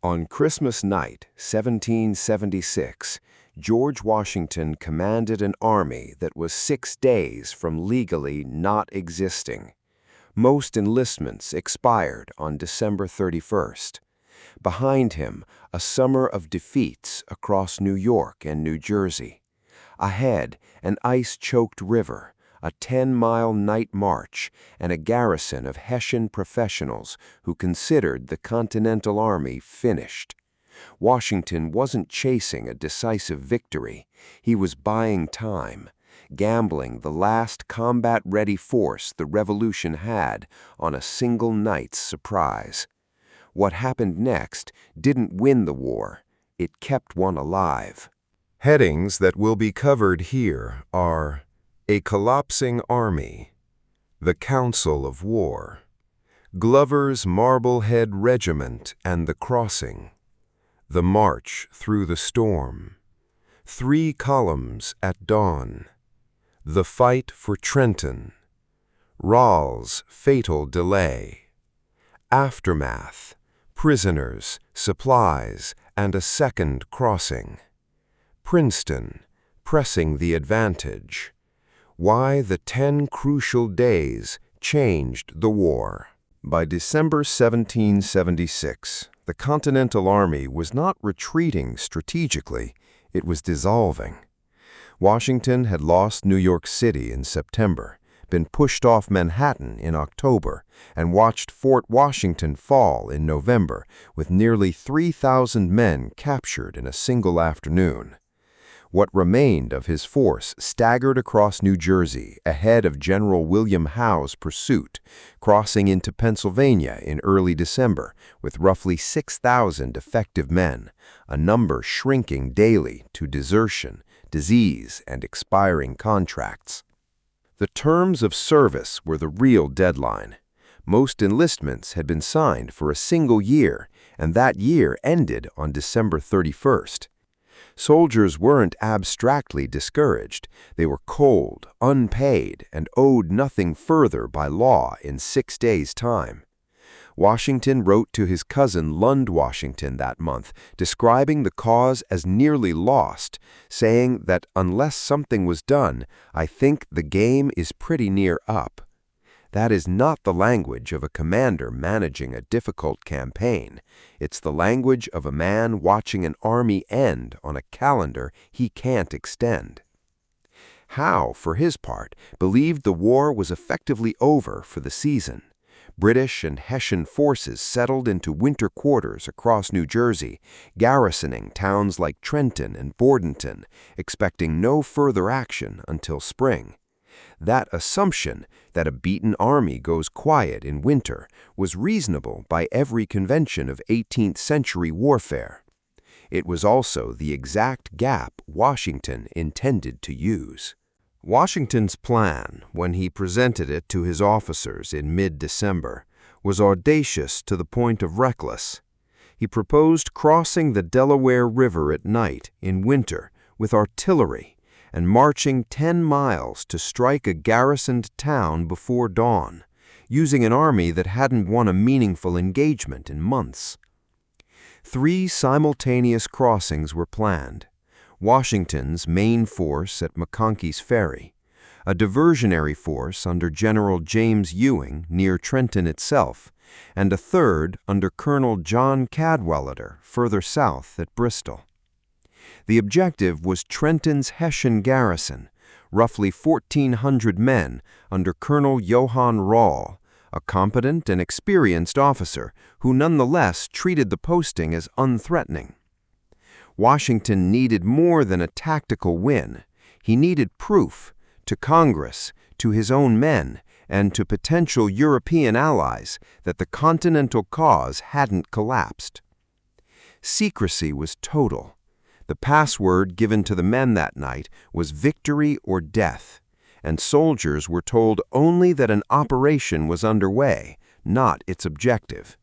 On Christmas night, 1776, George Washington commanded an army that was 6 days from legally not existing. Most enlistments expired on December 31st. Behind him, a summer of defeats across New York and New Jersey. Ahead, an ice-choked river, a 10-mile night march, and a garrison of Hessian professionals who considered the Continental Army finished. Washington wasn't chasing a decisive victory. He was buying time, gambling the last combat-ready force the Revolution had on a single night's surprise. What happened next didn't win the war. It kept one alive. Headings that will be covered here are a collapsing army, the Council of War, Glover's Marblehead Regiment and the Crossing, the March Through the Storm, 3 columns at dawn, the Fight for Trenton, Rall's Fatal Delay, Aftermath, Prisoners, Supplies, and a Second Crossing, Princeton, Pressing the Advantage, Why the 10 Crucial Days Changed the War. By December 1776, the Continental Army was not retreating strategically, it was dissolving. Washington had lost New York City in September, been pushed off Manhattan in October, and watched Fort Washington fall in November with nearly 3,000 men captured in a single afternoon. What remained of his force staggered across New Jersey ahead of General William Howe's pursuit, crossing into Pennsylvania in early December with roughly 6,000 effective men, a number shrinking daily to desertion, disease, and expiring contracts. The terms of service were the real deadline. Most enlistments had been signed for a single year, and that year ended on December 31st. Soldiers weren't abstractly discouraged. They were cold, unpaid, and owed nothing further by law in 6 days' time. Washington wrote to his cousin Lund Washington that month, describing the cause as nearly lost, saying that unless something was done, I think the game is pretty near up. That is not the language of a commander managing a difficult campaign. It's the language of a man watching an army end on a calendar he can't extend. Howe, for his part, believed the war was effectively over for the season. British and Hessian forces settled into winter quarters across New Jersey, garrisoning towns like Trenton and Bordenton, expecting no further action until spring. That assumption that a beaten army goes quiet in winter was reasonable by every convention of 18th century warfare. It was also the exact gap Washington intended to use. Washington's plan, when he presented it to his officers in mid-December, was audacious to the point of reckless. He proposed crossing the Delaware River at night in winter with artillery and marching 10 miles to strike a garrisoned town before dawn, using an army that hadn't won a meaningful engagement in months. 3 simultaneous crossings were planned. Washington's main force at McConkey's Ferry, a diversionary force under General James Ewing near Trenton itself, and a third under Colonel John Cadwalader further south at Bristol. The objective was Trenton's Hessian garrison, roughly 1,400 men under Colonel Johann Rall, a competent and experienced officer who nonetheless treated the posting as unthreatening. Washington needed more than a tactical win. He needed proof to Congress, to his own men, and to potential European allies that the Continental cause hadn't collapsed. Secrecy was total. The password given to the men that night was victory or death, and soldiers were told only that an operation was underway, not its objective.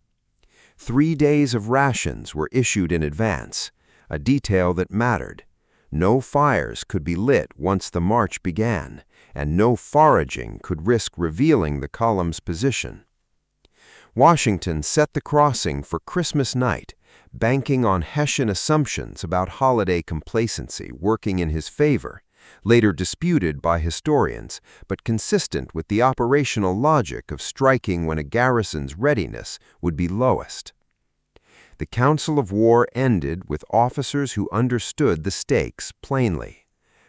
3 days of rations were issued in advance, a detail that mattered. No fires could be lit once the march began, and no foraging could risk revealing the column's position. Washington set the crossing for Christmas night, banking on Hessian assumptions about holiday complacency working in his favor, later disputed by historians, but consistent with the operational logic of striking when a garrison's readiness would be lowest. The Council of War ended with officers who understood the stakes plainly.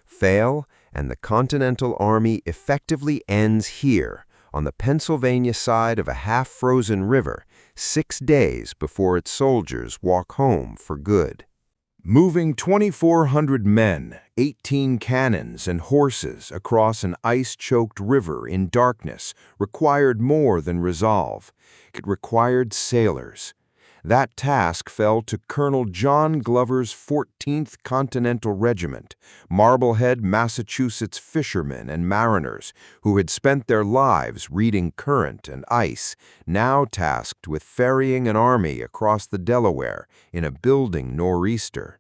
Fail, and the Continental Army effectively ends here, on the Pennsylvania side of a half-frozen river, 6 days before its soldiers walk home for good. Moving 2,400 men, 18 cannons, and horses across an ice-choked river in darkness required more than resolve. It required sailors. That task fell to Colonel John Glover's 14th Continental Regiment, Marblehead, Massachusetts fishermen and mariners who had spent their lives reading current and ice, now tasked with ferrying an army across the Delaware in a building nor'easter.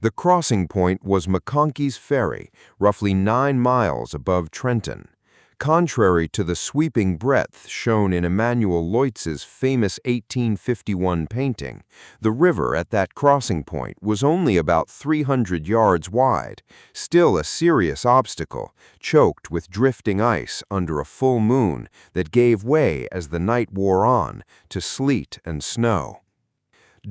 The crossing point was McConkey's Ferry, roughly 9 miles above Trenton. Contrary to the sweeping breadth shown in Emanuel Leutz's famous 1851 painting, the river at that crossing point was only about 300 yards wide, still a serious obstacle, choked with drifting ice under a full moon that gave way as the night wore on to sleet and snow.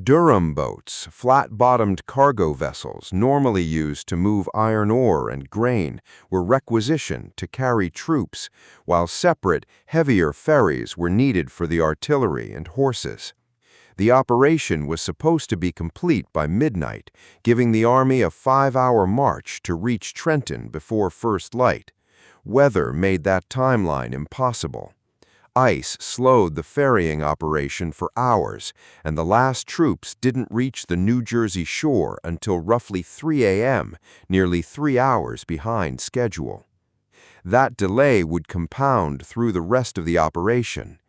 Durham boats, flat-bottomed cargo vessels normally used to move iron ore and grain, were requisitioned to carry troops, while separate, heavier ferries were needed for the artillery and horses. The operation was supposed to be complete by midnight, giving the Army a 5-hour march to reach Trenton before first light. Weather made that timeline impossible. Ice slowed the ferrying operation for hours, and the last troops didn't reach the New Jersey shore until roughly 3 a.m., nearly 3 hours behind schedule. That delay would compound through the rest of the operation.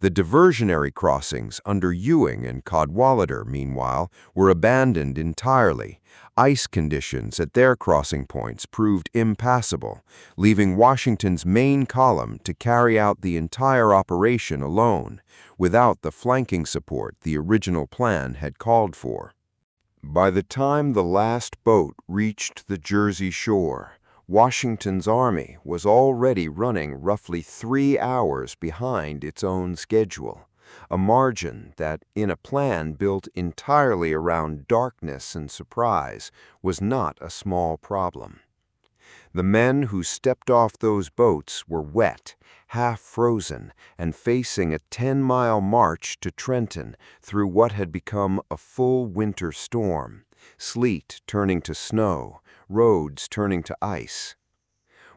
The diversionary crossings under Ewing and Cadwalader, meanwhile, were abandoned entirely. Ice conditions at their crossing points proved impassable, leaving Washington's main column to carry out the entire operation alone, without the flanking support the original plan had called for. By the time the last boat reached the Jersey shore, Washington's army was already running roughly 3 hours behind its own schedule, a margin that, in a plan built entirely around darkness and surprise, was not a small problem. The men who stepped off those boats were wet, half-frozen, and facing a 10-mile march to Trenton through what had become a full winter storm, sleet turning to snow, roads turning to ice.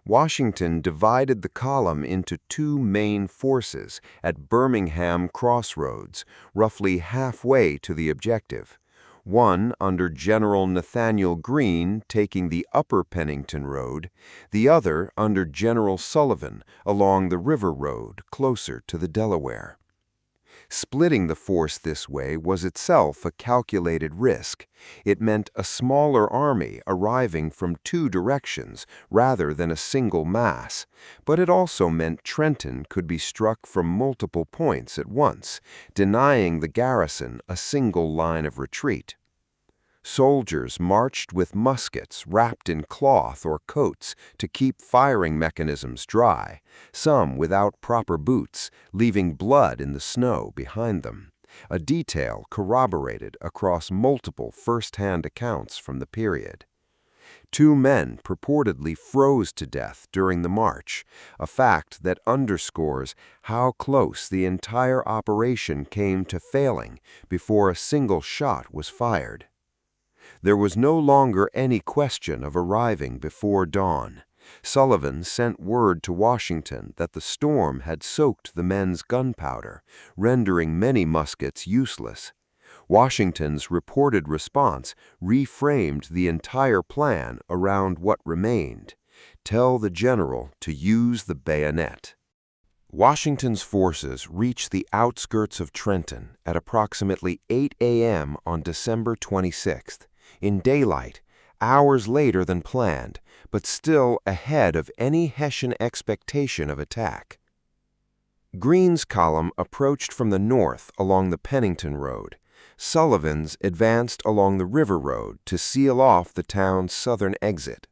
Washington divided the column into 2 main forces at Birmingham Crossroads, roughly halfway to the objective. One under General Nathaniel Greene taking the upper Pennington Road, the other under General Sullivan along the River Road closer to the Delaware. Splitting the force this way was itself a calculated risk. It meant a smaller army arriving from 2 directions rather than a single mass, but it also meant Trenton could be struck from multiple points at once, denying the garrison a single line of retreat. Soldiers marched with muskets wrapped in cloth or coats to keep firing mechanisms dry, some without proper boots, leaving blood in the snow behind them, a detail corroborated across multiple first-hand accounts from the period. 2 men purportedly froze to death during the march, a fact that underscores how close the entire operation came to failing before a single shot was fired. There was no longer any question of arriving before dawn. Sullivan sent word to Washington that the storm had soaked the men's gunpowder, rendering many muskets useless. Washington's reported response reframed the entire plan around what remained: tell the general to use the bayonet. Washington's forces reached the outskirts of Trenton at approximately 8 a.m. on December 26th. In daylight, hours later than planned, but still ahead of any Hessian expectation of attack. Greene's column approached from the north along the Pennington Road. Sullivan's advanced along the river road to seal off the town's southern exit.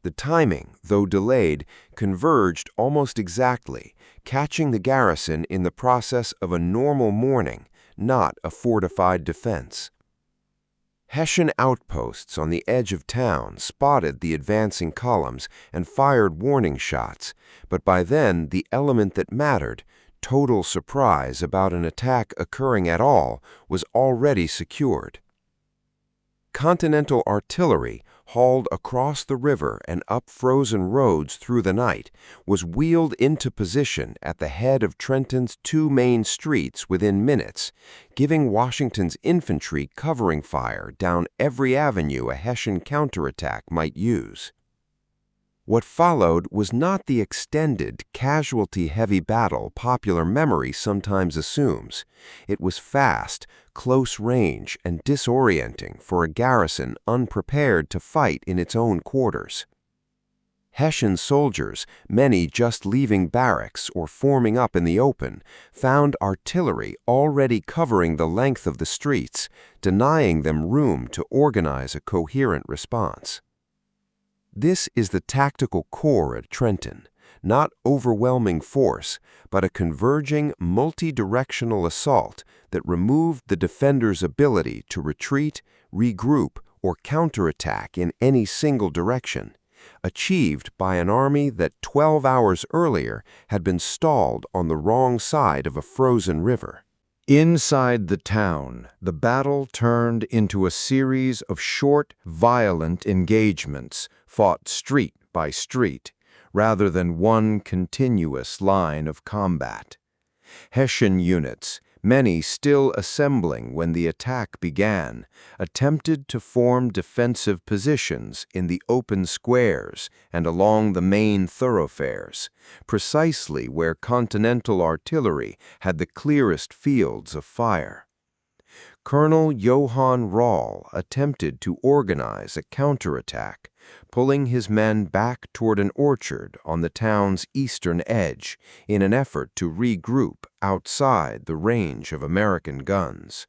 The timing, though delayed, converged almost exactly, catching the garrison in the process of a normal morning, not a fortified defense. Hessian outposts on the edge of town spotted the advancing columns and fired warning shots, but by then the element that mattered, total surprise about an attack occurring at all, was already secured. Continental artillery, hauled across the river and up frozen roads through the night, was wheeled into position at the head of Trenton's two main streets within minutes, giving Washington's infantry covering fire down every avenue a Hessian counterattack might use. What followed was not the extended, casualty-heavy battle popular memory sometimes assumes. It was fast, close range, and disorienting for a garrison unprepared to fight in its own quarters. Hessian soldiers, many just leaving barracks or forming up in the open, found artillery already covering the length of the streets, denying them room to organize a coherent response. This is the tactical core at Trenton, not overwhelming force, but a converging, multi-directional assault that removed the defender's ability to retreat, regroup, or counterattack in any single direction, achieved by an army that 12 hours earlier had been stalled on the wrong side of a frozen river. Inside the town, the battle turned into a series of short, violent engagements fought street by street, rather than one continuous line of combat. Hessian units, many still assembling when the attack began, attempted to form defensive positions in the open squares and along the main thoroughfares, precisely where Continental artillery had the clearest fields of fire. Colonel Johann Rall attempted to organize a counterattack, pulling his men back toward an orchard on the town's eastern edge in an effort to regroup outside the range of American guns.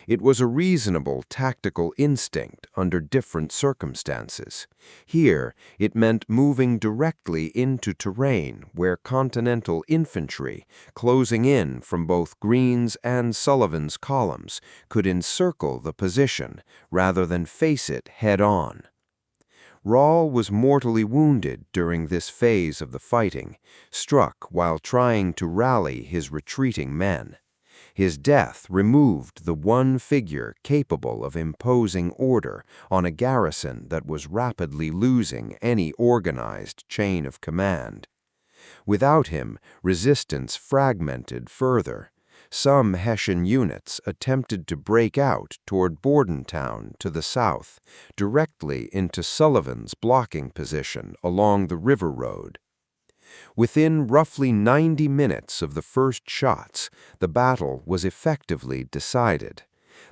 It was a reasonable tactical instinct under different circumstances. Here, it meant moving directly into terrain where Continental infantry, closing in from both Greene's and Sullivan's columns, could encircle the position rather than face it head-on. Rall was mortally wounded during this phase of the fighting, struck while trying to rally his retreating men. His death removed the one figure capable of imposing order on a garrison that was rapidly losing any organized chain of command. Without him, resistance fragmented further. Some Hessian units attempted to break out toward Bordentown to the south, directly into Sullivan's blocking position along the river road. Within roughly 90 minutes of the first shots, the battle was effectively decided.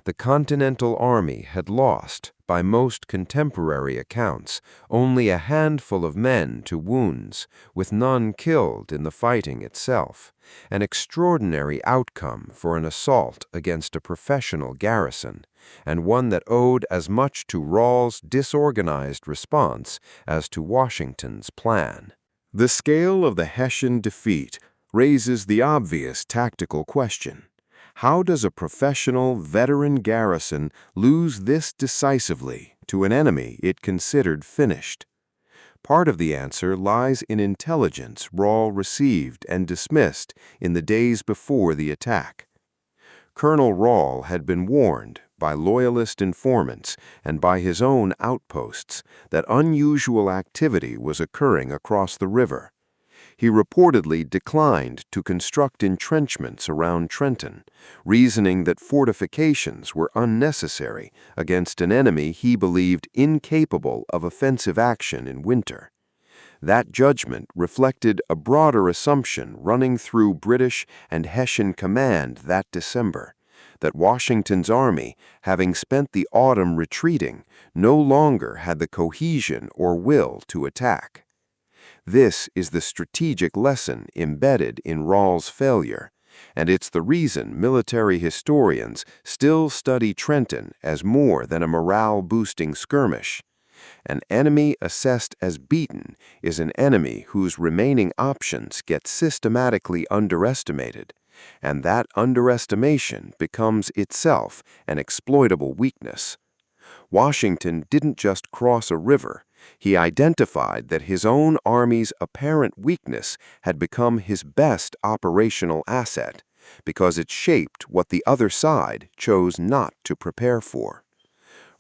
The Continental Army had lost, by most contemporary accounts, only a handful of men to wounds, with none killed in the fighting itself, an extraordinary outcome for an assault against a professional garrison, and one that owed as much to Rall's disorganized response as to Washington's plan. The scale of the Hessian defeat raises the obvious tactical question. How does a professional, veteran garrison lose this decisively to an enemy it considered finished? Part of the answer lies in intelligence Rall received and dismissed in the days before the attack. Colonel Rall had been warned by Loyalist informants and by his own outposts that unusual activity was occurring across the river. He reportedly declined to construct entrenchments around Trenton, reasoning that fortifications were unnecessary against an enemy he believed incapable of offensive action in winter. That judgment reflected a broader assumption running through British and Hessian command that December, that Washington's army, having spent the autumn retreating, no longer had the cohesion or will to attack. This is the strategic lesson embedded in Rall's failure, And it's the reason military historians still study Trenton as more than a morale-boosting skirmish. An enemy assessed as beaten is an enemy whose remaining options get systematically underestimated, and that underestimation becomes itself an exploitable weakness. Washington didn't just cross a river. He identified that his own army's apparent weakness had become his best operational asset, because it shaped what the other side chose not to prepare for.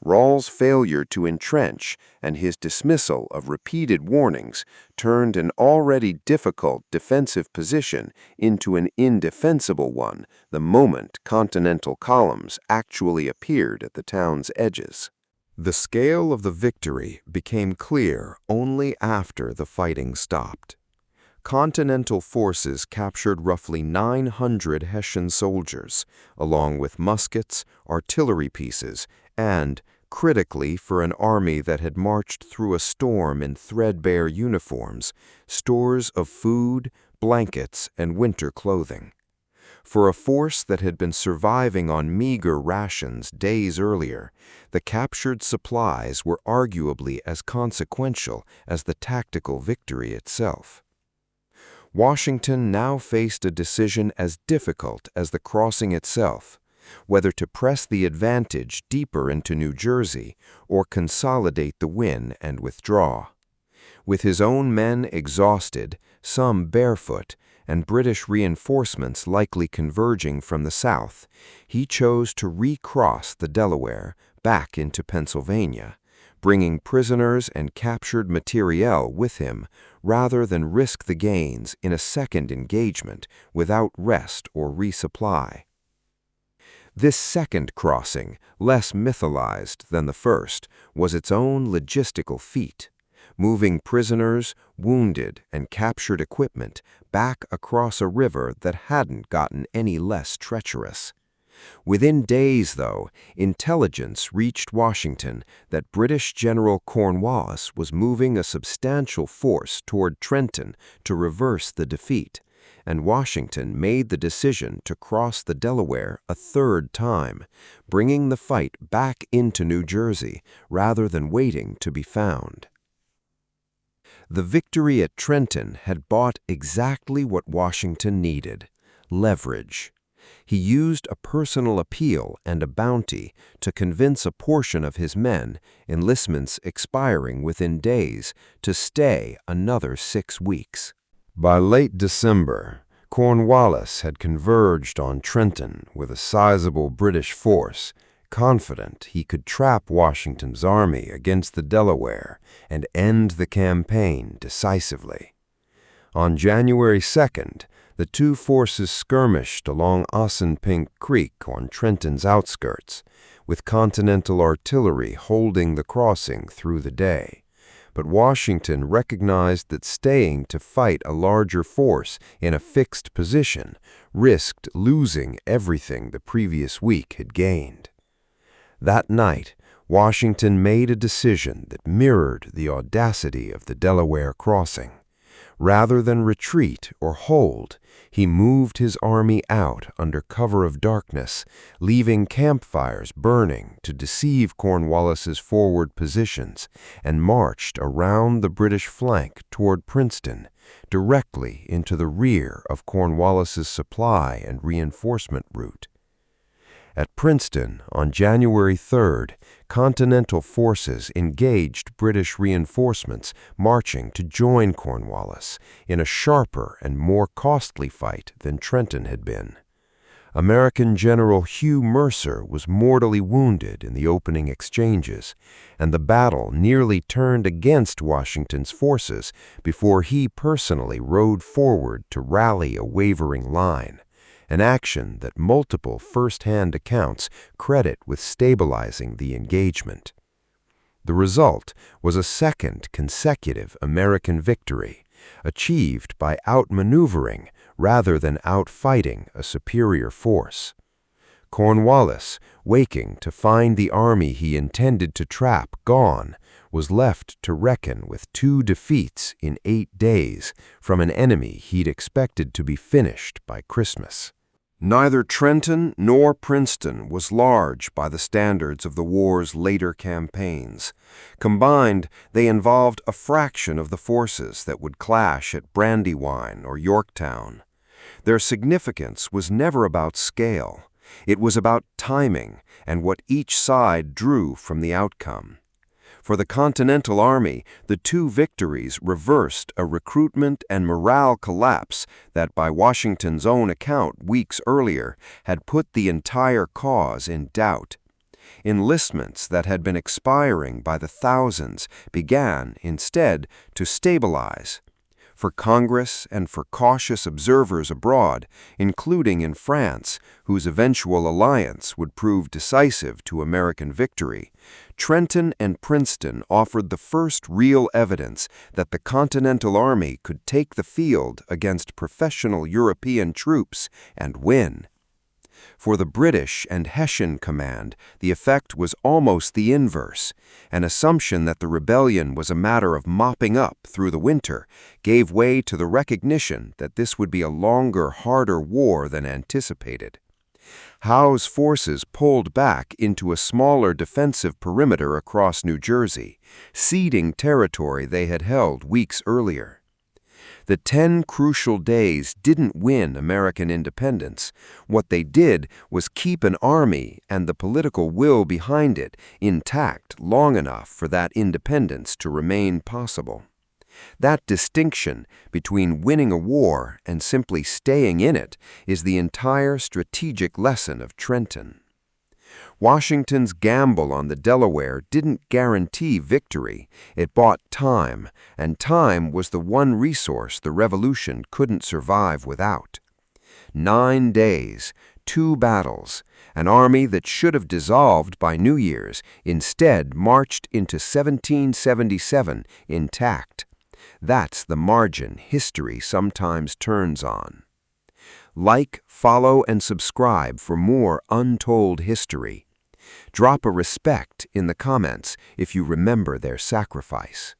Rall's failure to entrench and his dismissal of repeated warnings turned an already difficult defensive position into an indefensible one the moment Continental columns actually appeared at the town's edges. The scale of the victory became clear only after the fighting stopped. Continental forces captured roughly 900 Hessian soldiers, along with muskets, artillery pieces, and, critically for an army that had marched through a storm in threadbare uniforms, stores of food, blankets, and winter clothing. For a force that had been surviving on meager rations days earlier, the captured supplies were arguably as consequential as the tactical victory itself. Washington now faced a decision as difficult as the crossing itself, whether to press the advantage deeper into New Jersey or consolidate the win and withdraw. With his own men exhausted, some barefoot, and British reinforcements likely converging from the south, he chose to recross the Delaware back into Pennsylvania, bringing prisoners and captured materiel with him rather than risk the gains in a second engagement without rest or resupply. This second crossing, less mythologized than the first, was its own logistical feat, moving prisoners, wounded, and captured equipment back across a river that hadn't gotten any less treacherous. Within days, though, intelligence reached Washington that British General Cornwallis was moving a substantial force toward Trenton to reverse the defeat, and Washington made the decision to cross the Delaware a third time, bringing the fight back into New Jersey rather than waiting to be found. The victory at Trenton had bought exactly what Washington needed: leverage. He used a personal appeal and a bounty to convince a portion of his men, enlistments expiring within days, to stay another 6 weeks. By late December, Cornwallis had converged on Trenton with a sizable British force, confident he could trap Washington's army against the Delaware and end the campaign decisively. On January 2nd, the two forces skirmished along Assunpink Creek on Trenton's outskirts, with Continental artillery holding the crossing through the day. But Washington recognized that staying to fight a larger force in a fixed position risked losing everything the previous week had gained. That night, Washington made a decision that mirrored the audacity of the Delaware crossing. Rather than retreat or hold, he moved his army out under cover of darkness, leaving campfires burning to deceive Cornwallis's forward positions, and marched around the British flank toward Princeton, directly into the rear of Cornwallis's supply and reinforcement route. At Princeton, on January 3rd, Continental forces engaged British reinforcements marching to join Cornwallis in a sharper and more costly fight than Trenton had been. American General Hugh Mercer was mortally wounded in the opening exchanges, and the battle nearly turned against Washington's forces before he personally rode forward to rally a wavering line, an action that multiple first-hand accounts credit with stabilizing the engagement. The result was a second consecutive American victory, achieved by outmaneuvering rather than outfighting a superior force. Cornwallis, waking to find the army he intended to trap gone, was left to reckon with 2 defeats in 8 days from an enemy he'd expected to be finished by Christmas. Neither Trenton nor Princeton was large by the standards of the war's later campaigns. Combined, they involved a fraction of the forces that would clash at Brandywine or Yorktown. Their significance was never about scale. It was about timing and what each side drew from the outcome. For the Continental Army, the two victories reversed a recruitment and morale collapse that, by Washington's own account weeks earlier, had put the entire cause in doubt. Enlistments that had been expiring by the thousands began, instead, to stabilize. For Congress and for cautious observers abroad, including in France, whose eventual alliance would prove decisive to American victory, Trenton and Princeton offered the first real evidence that the Continental Army could take the field against professional European troops and win. For the British and Hessian command, the effect was almost the inverse. An assumption that the rebellion was a matter of mopping up through the winter gave way to the recognition that this would be a longer, harder war than anticipated. Howe's forces pulled back into a smaller defensive perimeter across New Jersey, ceding territory they had held weeks earlier. The 10 crucial days didn't win American independence. What they did was keep an army and the political will behind it intact long enough for that independence to remain possible. That distinction between winning a war and simply staying in it is the entire strategic lesson of Trenton. Washington's gamble on the Delaware didn't guarantee victory. It bought time, and time was the one resource the Revolution couldn't survive without. 9 days, 2 battles, an army that should have dissolved by New Year's instead marched into 1777 intact. That's the margin history sometimes turns on. Like, follow, and subscribe for more untold history. Drop a respect in the comments if you remember their sacrifice.